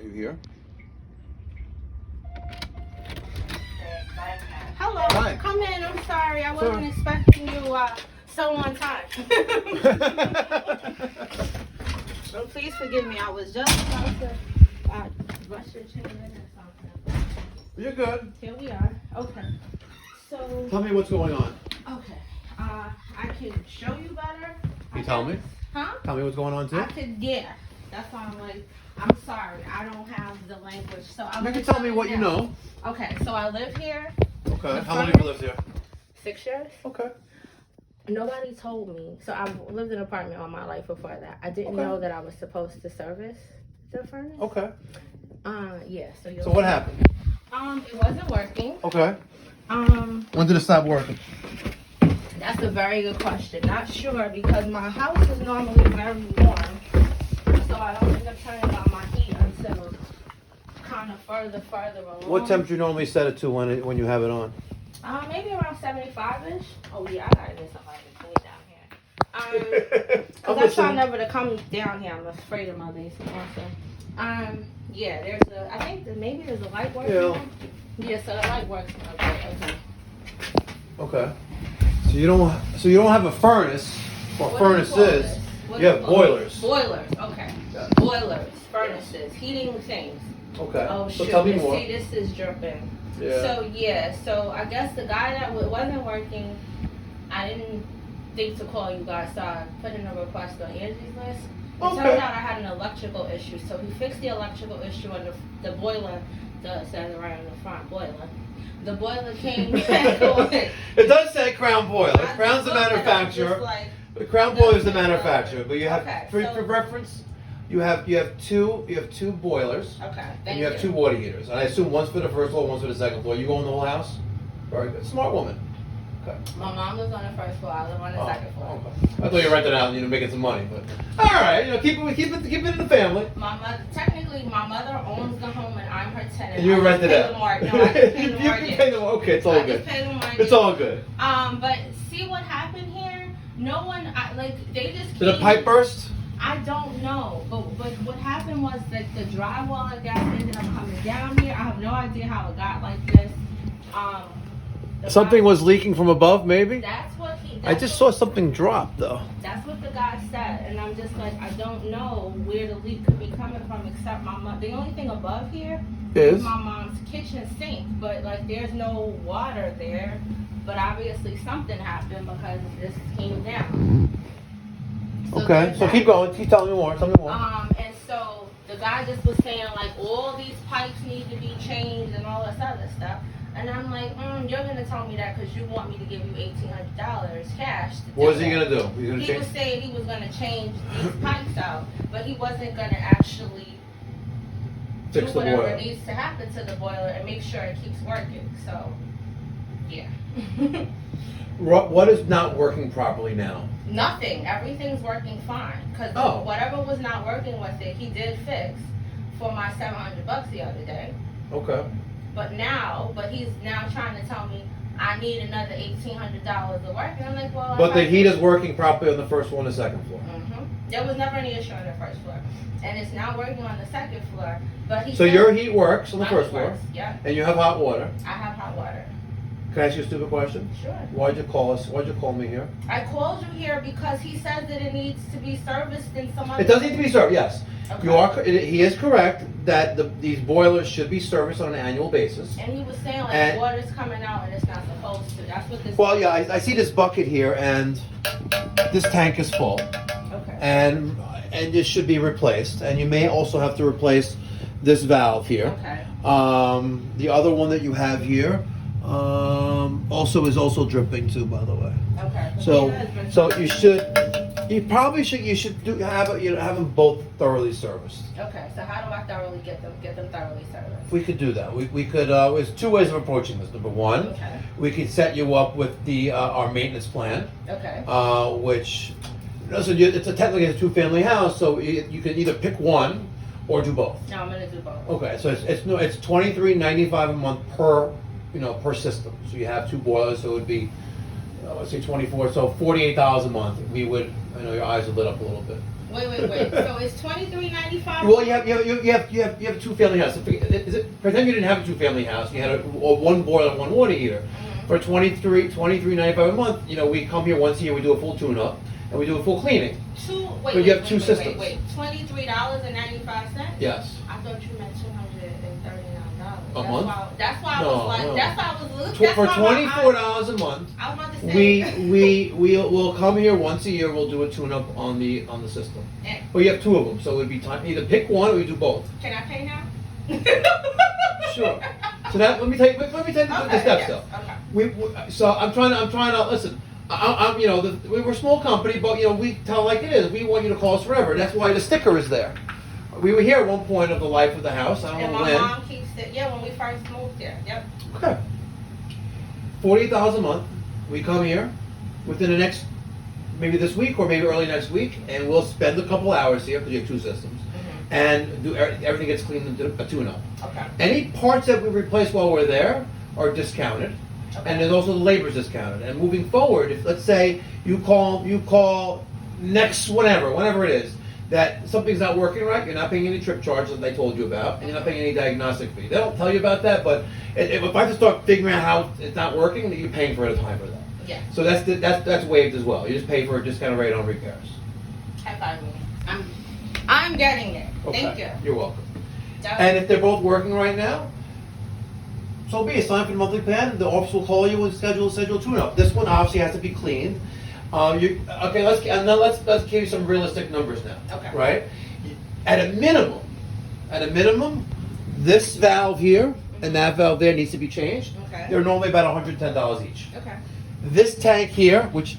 Are you here? Hello. Hi. Come in. I'm sorry. I wasn't expecting you so on time. So please forgive me. I was just about to brush your chin or something. You're good. Here we are. Okay. So. Tell me what's going on. Okay. I can show you better. You tell me? Huh? Tell me what's going on too. I could. Yeah. That's why I'm like. I'm sorry. I don't have the language. So I'm. You can tell me what you know. Okay. So I live here. Okay. How long have you lived here? 6 years. Okay. Nobody told me. So I've lived in an apartment all my life before that. I didn't know that I was supposed to service the furnace. Okay. Yeah. So what happened? It wasn't working. Okay. When did it stop working? That's a very good question. Not sure because my house is normally very warm, so I don't end up turning on my heat until kind of further along. What temperature you normally set it to when you have it on? Maybe around 75-ish. Oh yeah, I gotta get somebody to clean down here. Cause I try never to come down here. I'm afraid of my basement also. Yeah, I think maybe there's a light working. Yeah. Yeah, so the light works. Okay. Okay. So you don't have a furnace or What furnaces. You have boilers. Boilers. Okay. Yeah. Boilers, furnaces, heating things. Okay. Oh So shoot! tell me more. See, this is dripping. Yeah. So I guess the guy that wasn't working, I didn't think to call you guys, so I put in a request on Angie's list. It turned out I had an electrical issue, so he fixed the electrical issue and the boiler, says right on the front, boiler. The boiler came back on. It does say Crown Boiler. Crown's the manufacturer. The Crown Boiler is the manufacturer, but you have for reference. You have two boilers. Okay. And you have two water heaters. And I assume one's for the first floor, one's for the second floor. You own the whole house? Very good. Smart woman. Okay. My mom lives on the first floor. I live on the second floor. Okay. I thought you were renting out and making some money, but all right, keep it in the family. Technically, my mother owns the home and I'm her tenant. And you rent it out. No, I can pay the mortgage. You can pay the mortgage. Okay, it's all good. Pay the mortgage. It's all good. But see what happened here? No one they just. Did a pipe burst? I don't know, but what happened was that the drywall, I guess, ended up coming down here. I have no idea how it got like this. Something was leaking from above, maybe? That's what I just saw something drop, though. That's what the guy said, and I'm just like, I don't know where the leak could be coming from, except my mom. The only thing above here is my mom's kitchen sink, but there's no water there. But obviously something happened because this came down. So okay, so keep going. Keep telling me more. Tell me more. And so the guy just was saying all these pipes need to be changed and all this other stuff. And I'm like, you're gonna tell me that because you want me to give you $1,800 cash. What was he gonna do? He was saying he was gonna change these pipes out, but he wasn't gonna actually fix do whatever boiler. Needs to happen to the boiler and make sure it keeps working. So, yeah. What is not working properly now? Nothing. Everything's working fine. Because whatever was not working with it, he did fix for my $700 the other day. Okay. But he's now trying to tell me I need another $1,800 of work. And I'm like, well. But the heat is working properly on the first floor and the second floor. Mm-hmm. There was never any issue on the first floor. And it's now working on the second floor. But so your heat works on the first floor? Yeah. And you have hot water? I have hot water. Can I ask you a stupid question? Sure. Why'd you call us? Why'd you call me here? I called you here because he says that it needs to be serviced in some other. It does need to be serviced, yes. Okay. He is correct that these boilers should be serviced on an annual basis. And he was saying water's coming out and it's not supposed to. That's what this. Well, yeah, I see this bucket here and this tank is full. Okay. And this should be replaced. And you may also have to replace this valve here. Okay. The other one that you have here is also dripping too, by the way. Okay. So you should have them both thoroughly serviced. Okay. So how do I thoroughly get them thoroughly serviced? We could do that. We could. There's two ways of approaching this. Number one, we could set you up with our maintenance plan. Okay. Which, it's technically a two-family house, so you can either pick one or do both. No, I'm gonna do both. Okay. So it's $23.95 a month per system. So you have two boilers, so it would be let's say 24, so $48 a month. I know your eyes are lit up a little bit. Wait. So it's $23.95. Well, you have a 2-family house. Pretend you didn't have a 2-family house. You had a 1 boiler, 1 water heater. For $23.95 a month. We come here once a year. We do a full tune-up and we do a full cleaning. But you have two systems. Wait. $23.95. Yes. I thought you meant $239. A month? That's why I was like. That's why I was looking. For $24 a month. I was about to say. We'll come here once a year. We'll do a tune-up on the system. Well, you have 2 of them, so it would be time either pick one or you do both. Can I pay now? Sure. So let me take the steps though. Okay. So I'm trying to listen. We're a small company, but we tell it like it is. We want you to call us forever. That's why the sticker is there. We were here at one point of the life of the house. I don't know when. And my mom keeps it. Yeah, when we first moved there. Yep. Okay. $48 a month. We come here within the next, maybe this week or maybe early next week, and we'll spend a couple hours here because you have 2 systems, and everything gets cleaned into a tune-up. Okay. Any parts that we replace while we're there are discounted. Okay. And there's also the labor's discounted. And moving forward, if let's say you call next whenever it is, that something's not working right, you're not paying any trip charges that they told you about, and you're not paying any diagnostic fee. They don't tell you about that, but if I have to start figuring out how it's not working, then you're paying for it at a time for that. Yeah. So that's waived as well. You just pay for a discounted rate on repairs. I'm getting it. Okay. Thank you. You're welcome. And if they're both working right now, so be it. Sign for the monthly plan. The office will call you and schedule a tune-up. This one obviously has to be cleaned. Let's give you some realistic numbers now. Okay. Right? At a minimum, this valve here and that valve there needs to be changed. Okay. They're normally about $110 each. Okay. This tank here, which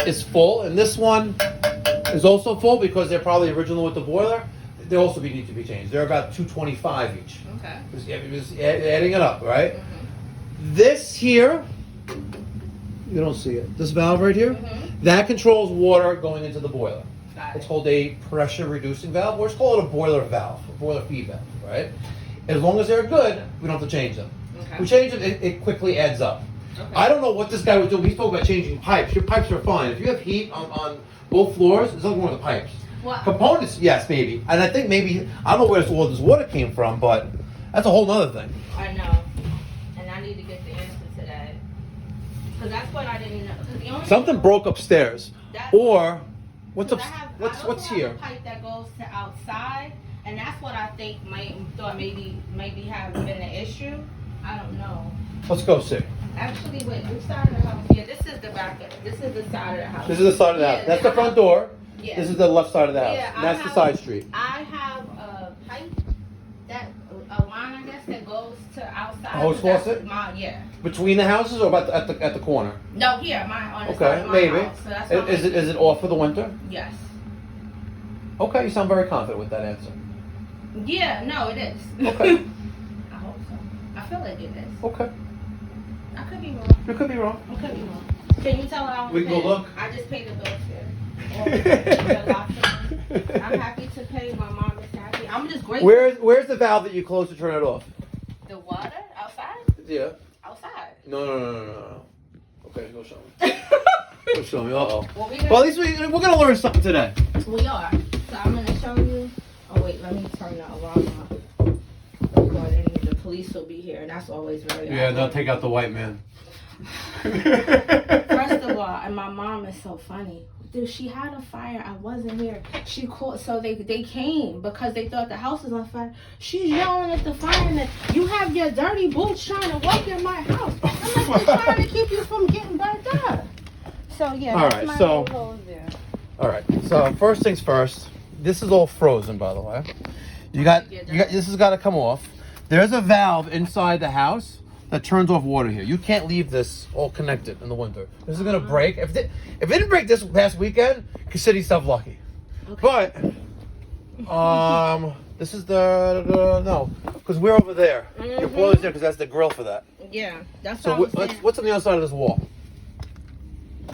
is full, and this one is also full because they're probably original with the boiler. They also need to be changed. They're about $225 each. Okay. Just adding it up, right? This here, you don't see it. This valve right here, that controls water going into the boiler. It's called a pressure reducing valve, or it's called a boiler valve, a boiler feed valve, right? As long as they're good, we don't have to change them. Okay. We change them, it quickly adds up. Okay. I don't know what this guy was doing. He spoke about changing pipes. Your pipes are fine. If you have heat on both floors, there's nothing wrong with the pipes. What? Components, yes, maybe. And I think maybe, I don't know where all this water came from, but that's a whole other thing. I know. And I need to get the answer to that. Because that's what I didn't know. Something broke upstairs. Or, what's here? I have a pipe that goes to outside, and that's what I think maybe have been an issue. I don't know. Let's go see. Actually, wait, which side of the house? Yeah, this is the back. This is the side of the house. This is the side of the house. That's the front door. Yeah. This is the left side of the house. Yeah, That's the side street. I have a pipe a line, I guess, that goes to outside. A hose faucet? Yeah. Between the houses or about at the corner? No, here, on the side of my maybe. house. So that's is it off for the winter? Yes. Okay, you sound very confident with that answer. Yeah, no, it is. Okay. I hope so. I feel like it is. Okay. I could be wrong. You could be wrong. I could be wrong. Can you tell how we can go look? I just paid the bills here. I'm happy to pay. My mom is happy. I'm just grateful. Where's the valve that you close to turn it off? The water outside? Yeah. Outside. No. Okay, go show me. Go show me. Well, at least we're gonna learn something today. We are. So I'm gonna show you. Oh wait, let me turn the alarm off. The police will be here, and that's always very. Yeah, they'll take out the white man. First of all, and my mom is so funny. Dude, she had a fire. I wasn't here. She called, so they came because they thought the house was on fire. She's yelling at the fireman, "You have your dirty boots trying to walk in my house." I'm like, "They're trying to keep you from getting burnt up." So yeah. All right. All right. So first things first. This is all frozen, by the way. You got. This has got to come off. There's a valve inside the house that turns off water here. You can't leave this all connected in the winter. This is gonna break. If it didn't break this past weekend, consider yourself lucky. Okay. But this is no, because we're over there. Your boiler's there because that's the grill for that. Yeah, that's. So what's on the other side of this wall?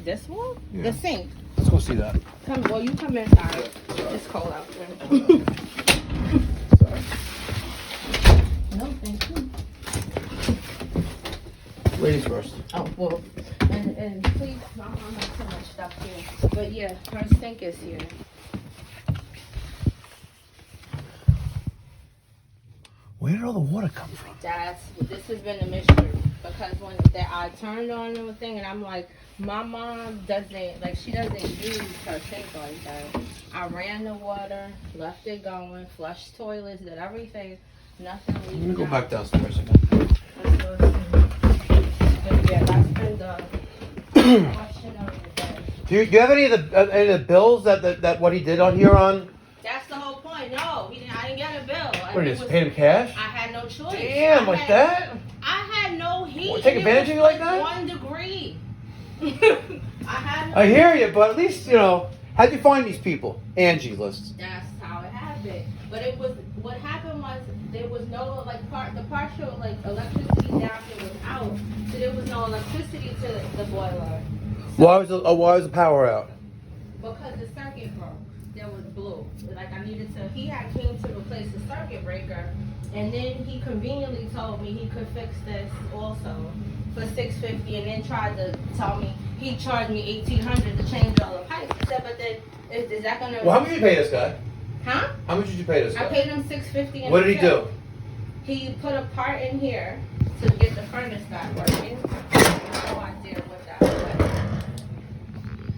This wall? Yeah. The sink. Let's go see that. You come inside. It's cold out there. Sorry. No, thank you. Ladies first. Oh, well, and please, my mom has so much stuff here. But yeah, her sink is here. Where did all the water come from? This has been a mystery because when I turned on the thing and I'm like, my mom doesn't like she doesn't use her sink like that. I ran the water, left it going, flushed toilets, did everything, nothing leaked. Let me go back downstairs again. Yeah, that's been the question of the day. Do you have any of the bills that what he did on here on? That's the whole point. No, I didn't get a bill. What did he just pay him cash? I had no choice. Damn, like that? I had no heat. What, take advantage of you like that? 1 degree. I hear you, but at least, how'd you find these people? Angie's List. That's how it happened. But what happened was there was no, the partial, electricity down here was out. So there was no electricity to the boiler. So, Why was the power out? because the circuit broke. There was blue. He had came to replace the circuit breaker. And then he conveniently told me he could fix this also for $650, and then tried to tell me he charged me $1,800 to change all the pipes. I said, but then is that gonna? Well, how much did you pay this guy? Huh? How much did you pay this guy? I paid him $650. What did he do? He put a part in here to get the furnace back working. I have no idea what that was.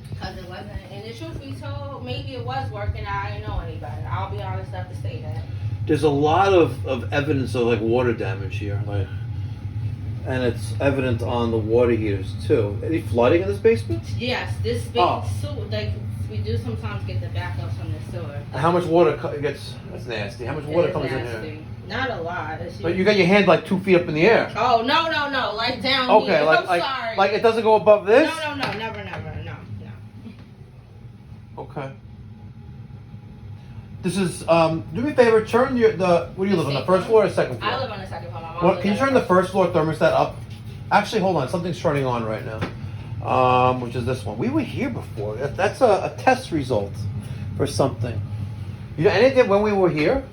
Because it wasn't, and the truth be told, maybe it was working. I didn't know any better. I'll be honest enough to say that. There's a lot of evidence of water damage here, and it's evident on the water heaters too. Any flooding in this basement? Yes, this big sewer, we do sometimes get the backups from the sewer. How much water gets? That's nasty. How much water comes in here? Not a lot. But you got your hand 2 feet up in the air. Oh no, like down Okay, here. I'm sorry. It doesn't go above this. No, never, no. Okay. This is do me a favor. Turn where do you live on, the first floor or the second floor? I live on the second floor. Can you turn the first floor thermostat up? Actually, hold on. Something's turning on right now. Which is this one. We were here before. That's a test result for something. You know anything when we were here?